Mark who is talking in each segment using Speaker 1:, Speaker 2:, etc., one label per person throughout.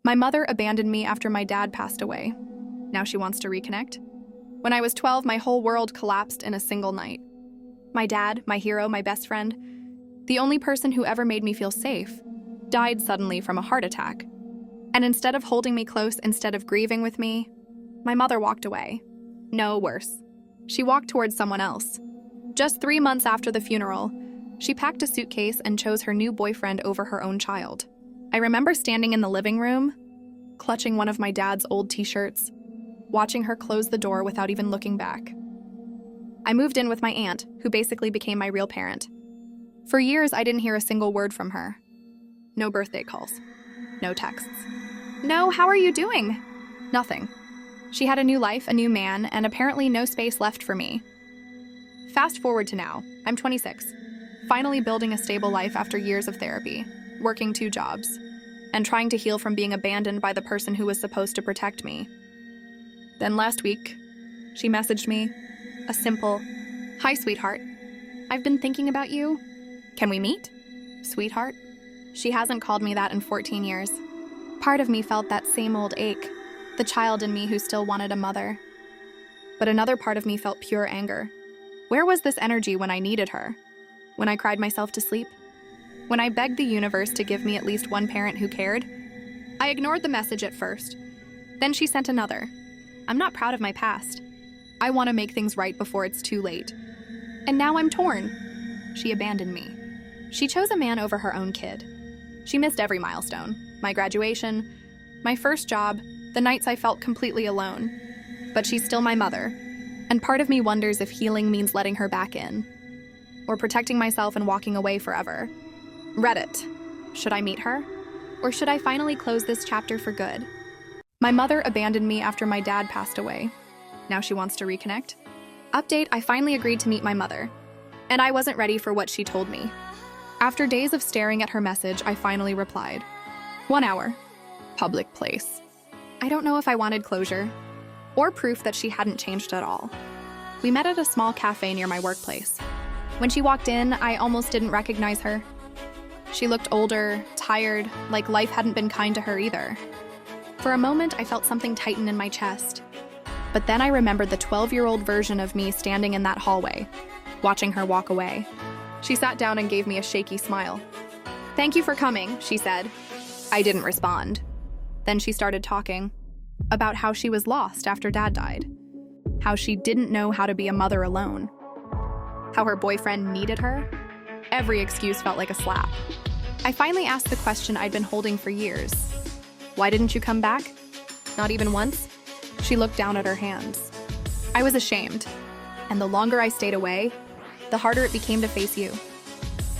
Speaker 1: My mother abandoned me after my dad passed away. Now she wants to reconnect. When I was 12, my whole world collapsed in a single night. My dad, my hero, my best friend, the only person who ever made me feel safe, died suddenly from a heart attack. And instead of holding me close, instead of grieving with me, my mother walked away. No, worse. She walked towards someone else. Just 3 months after the funeral, she packed a suitcase and chose her new boyfriend over her own child. I remember standing in the living room, clutching one of my dad's old t-shirts, watching her close the door without even looking back. I moved in with my aunt, who basically became my real parent. For years, I didn't hear a single word from her. No birthday calls. No texts. No, how are you doing? Nothing. She had a new life, a new man, and apparently no space left for me. Fast forward to now. I'm 26, finally building a stable life after years of therapy, working 2 jobs, and trying to heal from being abandoned by the person who was supposed to protect me. Then last week, she messaged me, a simple, "Hi, sweetheart. I've been thinking about you. Can we meet? Sweetheart?" She hasn't called me that in 14 years. Part of me felt that same old ache, the child in me who still wanted a mother. But another part of me felt pure anger. Where was this energy when I needed her? When I cried myself to sleep? When I begged the universe to give me at least one parent who cared? I ignored the message at first. Then she sent another. I'm not proud of my past. I want to make things right before it's too late. And now I'm torn. She abandoned me. She chose a man over her own kid. She missed every milestone. My graduation, my first job, the nights I felt completely alone. But she's still my mother. And part of me wonders if healing means letting her back in. Or protecting myself and walking away forever. Reddit. Should I meet her? Or should I finally close this chapter for good? My mother abandoned me after my dad passed away. Now she wants to reconnect. Update, I finally agreed to meet my mother. And I wasn't ready for what she told me. After days of staring at her message, I finally replied. 1 hour. Public place. I don't know if I wanted closure, or proof that she hadn't changed at all. We met at a small cafe near my workplace. When she walked in, I almost didn't recognize her. She looked older, tired, like life hadn't been kind to her either. For a moment, I felt something tighten in my chest. But then I remembered the 12-year-old version of me standing in that hallway, watching her walk away. She sat down and gave me a shaky smile. "Thank you for coming," she said. I didn't respond. Then she started talking about how she was lost after Dad died, how she didn't know how to be a mother alone, how her boyfriend needed her. Every excuse felt like a slap. I finally asked the question I'd been holding for years. "Why didn't you come back?" "Not even once?" She looked down at her hands. I was ashamed, and the longer I stayed away, the harder it became to face you.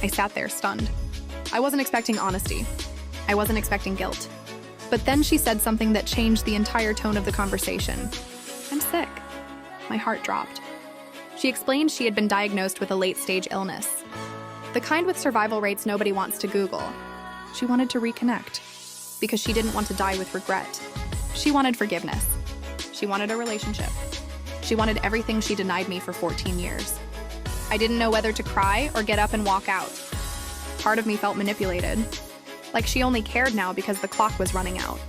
Speaker 1: I sat there stunned. I wasn't expecting honesty. I wasn't expecting guilt. But then she said something that changed the entire tone of the conversation. "I'm sick." My heart dropped. She explained she had been diagnosed with a late-stage illness, the kind with survival rates nobody wants to Google. She wanted to reconnect, because she didn't want to die with regret. She wanted forgiveness. She wanted a relationship. She wanted everything she denied me for 14 years. I didn't know whether to cry or get up and walk out. Part of me felt manipulated, like she only cared now because the clock was running out.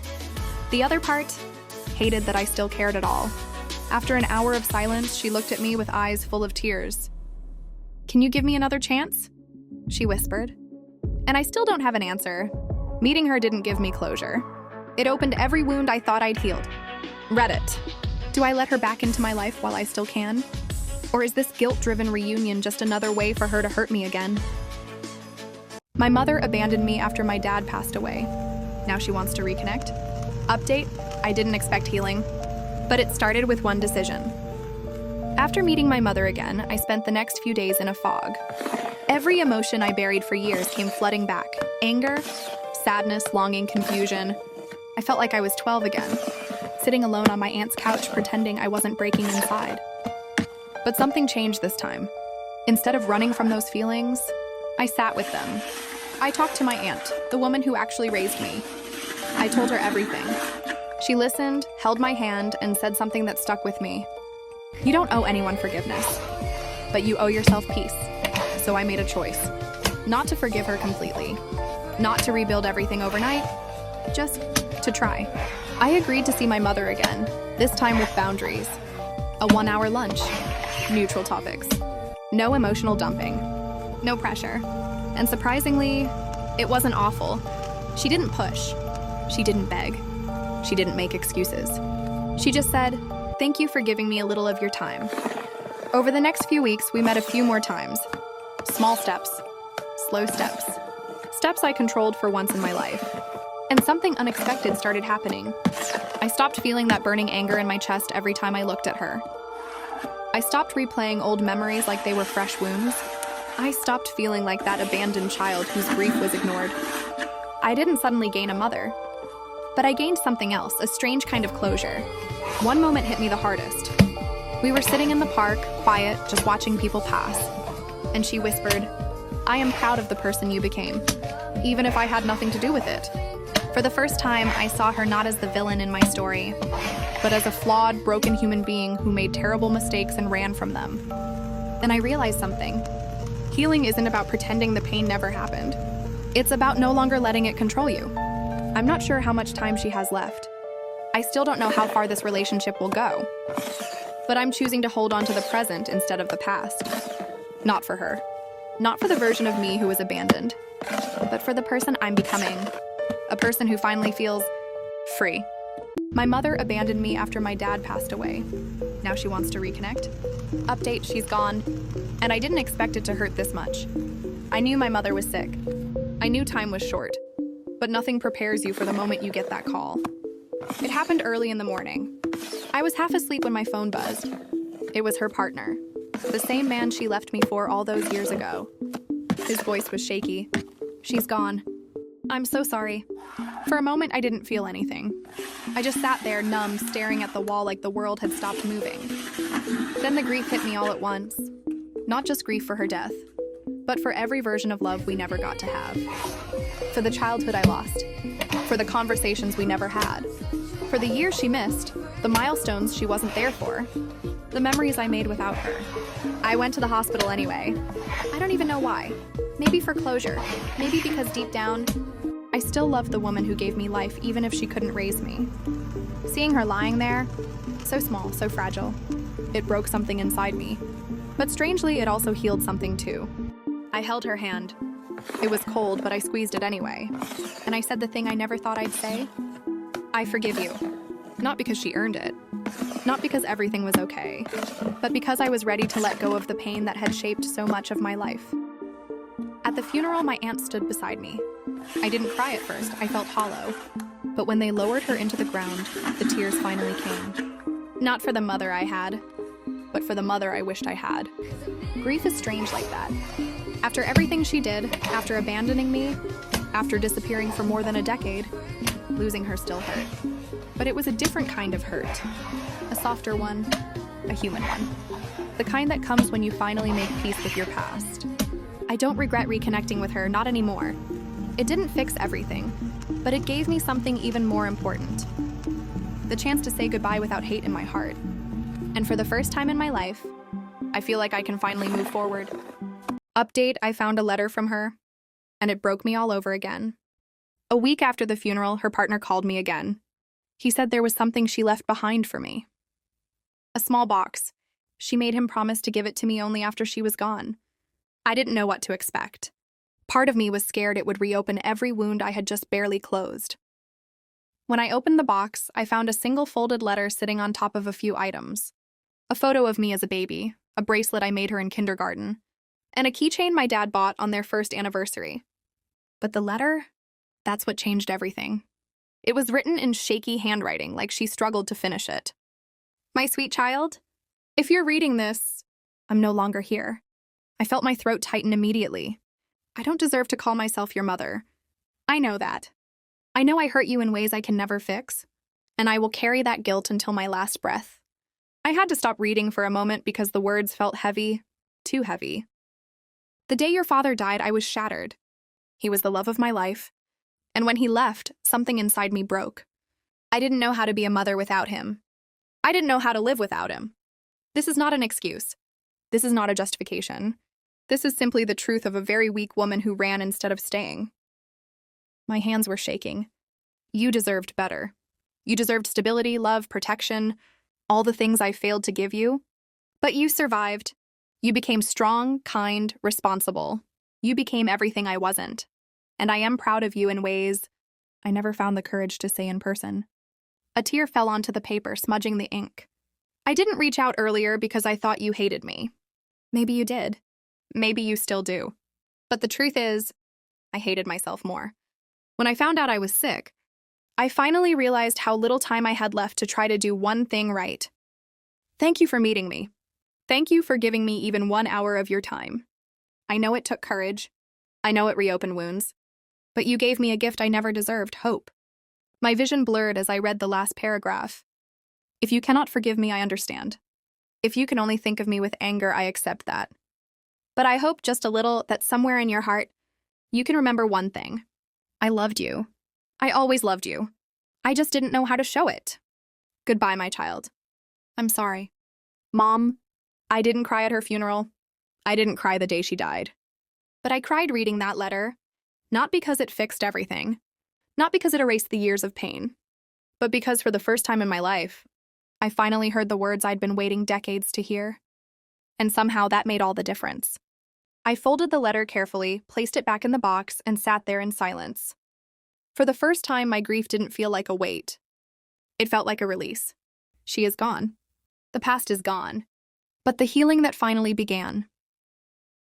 Speaker 1: The other part hated that I still cared at all. After an hour of silence, she looked at me with eyes full of tears. "Can you give me another chance?" she whispered. And I still don't have an answer. Meeting her didn't give me closure. It opened every wound I thought I'd healed. Reddit. Do I let her back into my life while I still can? Or is this guilt-driven reunion just another way for her to hurt me again? My mother abandoned me after my dad passed away. Now she wants to reconnect. Update, I didn't expect healing, but it started with one decision. After meeting my mother again, I spent the next few days in a fog. Every emotion I buried for years came flooding back. Anger, sadness, longing, confusion. I felt like I was 12 again, sitting alone on my aunt's couch pretending I wasn't breaking inside. But something changed this time. Instead of running from those feelings, I sat with them. I talked to my aunt, the woman who actually raised me. I told her everything. She listened, held my hand, and said something that stuck with me. "You don't owe anyone forgiveness, but you owe yourself peace." So I made a choice. Not to forgive her completely. Not to rebuild everything overnight, just to try. I agreed to see my mother again, this time with boundaries. A 1-hour lunch, neutral topics, no emotional dumping, no pressure. And surprisingly, it wasn't awful. She didn't push. She didn't beg. She didn't make excuses. She just said, "Thank you for giving me a little of your time." Over the next few weeks, we met a few more times. Small steps, slow steps. Steps I controlled for once in my life. And something unexpected started happening. I stopped feeling that burning anger in my chest every time I looked at her. I stopped replaying old memories like they were fresh wounds. I stopped feeling like that abandoned child whose grief was ignored. I didn't suddenly gain a mother, but I gained something else, a strange kind of closure. One moment hit me the hardest. We were sitting in the park, quiet, just watching people pass. And she whispered, "I am proud of the person you became, even if I had nothing to do with it." For the first time, I saw her not as the villain in my story, but as a flawed, broken human being who made terrible mistakes and ran from them. Then I realized something. Healing isn't about pretending the pain never happened. It's about no longer letting it control you. I'm not sure how much time she has left. I still don't know how far this relationship will go. But I'm choosing to hold on to the present instead of the past. Not for her. Not for the version of me who was abandoned. But for the person I'm becoming. A person who finally feels free. My mother abandoned me after my dad passed away. Now she wants to reconnect. Update, she's gone. And I didn't expect it to hurt this much. I knew my mother was sick. I knew time was short. But nothing prepares you for the moment you get that call. It happened early in the morning. I was half asleep when my phone buzzed. It was her partner. The same man she left me for all those years ago. His voice was shaky. "She's gone. I'm so sorry." For a moment, I didn't feel anything. I just sat there, numb, staring at the wall like the world had stopped moving. Then the grief hit me all at once. Not just grief for her death, but for every version of love we never got to have. For the childhood I lost. For the conversations we never had. For the years she missed. The milestones she wasn't there for. The memories I made without her. I went to the hospital anyway. I don't even know why. Maybe for closure. Maybe because deep down, I still loved the woman who gave me life even if she couldn't raise me. Seeing her lying there, so small, so fragile, it broke something inside me. But strangely, it also healed something too. I held her hand. It was cold, but I squeezed it anyway. And I said the thing I never thought I'd say. "I forgive you." Not because she earned it. Not because everything was okay. But because I was ready to let go of the pain that had shaped so much of my life. At the funeral, my aunt stood beside me. I didn't cry at first, I felt hollow. But when they lowered her into the ground, the tears finally came. Not for the mother I had, but for the mother I wished I had. Grief is strange like that. After everything she did, after abandoning me, after disappearing for more than a decade, losing her still hurt. But it was a different kind of hurt. A softer one, a human one. The kind that comes when you finally make peace with your past. I don't regret reconnecting with her, not anymore. It didn't fix everything, but it gave me something even more important. The chance to say goodbye without hate in my heart. And for the first time in my life, I feel like I can finally move forward. Update, I found a letter from her, and it broke me all over again. A week after the funeral, her partner called me again. He said there was something she left behind for me. A small box. She made him promise to give it to me only after she was gone. I didn't know what to expect. Part of me was scared it would reopen every wound I had just barely closed. When I opened the box, I found a single folded letter sitting on top of a few items. A photo of me as a baby, a bracelet I made her in kindergarten, and a keychain my dad bought on their first anniversary. But the letter? That's what changed everything. It was written in shaky handwriting, like she struggled to finish it. "My sweet child, if you're reading this, I'm no longer here." I felt my throat tighten immediately. I don't deserve to call myself your mother. I know that. I know I hurt you in ways I can never fix, and I will carry that guilt until my last breath. I had to stop reading for a moment because the words felt heavy, too heavy. The day your father died, I was shattered. He was the love of my life, and when he left, something inside me broke. I didn't know how to be a mother without him. I didn't know how to live without him. This is not an excuse. This is not a justification. This is simply the truth of a very weak woman who ran instead of staying. My hands were shaking. You deserved better. You deserved stability, love, protection, all the things I failed to give you. But you survived. You became strong, kind, responsible. You became everything I wasn't. And I am proud of you in ways I never found the courage to say in person. A tear fell onto the paper, smudging the ink. I didn't reach out earlier because I thought you hated me. Maybe you did. Maybe you still do. But the truth is, I hated myself more. When I found out I was sick, I finally realized how little time I had left to try to do one thing right. Thank you for meeting me. Thank you for giving me even 1 hour of your time. I know it took courage. I know it reopened wounds. But you gave me a gift I never deserved, hope. My vision blurred as I read the last paragraph. If you cannot forgive me, I understand. If you can only think of me with anger, I accept that. But I hope just a little that somewhere in your heart, you can remember one thing. I loved you. I always loved you. I just didn't know how to show it. Goodbye, my child. I'm sorry. Mom, I didn't cry at her funeral. I didn't cry the day she died. But I cried reading that letter, not because it fixed everything, not because it erased the years of pain, but because for the first time in my life, I finally heard the words I'd been waiting decades to hear. And somehow that made all the difference. I folded the letter carefully, placed it back in the box, and sat there in silence. For the first time, my grief didn't feel like a weight. It felt like a release. She is gone. The past is gone. But the healing that finally began,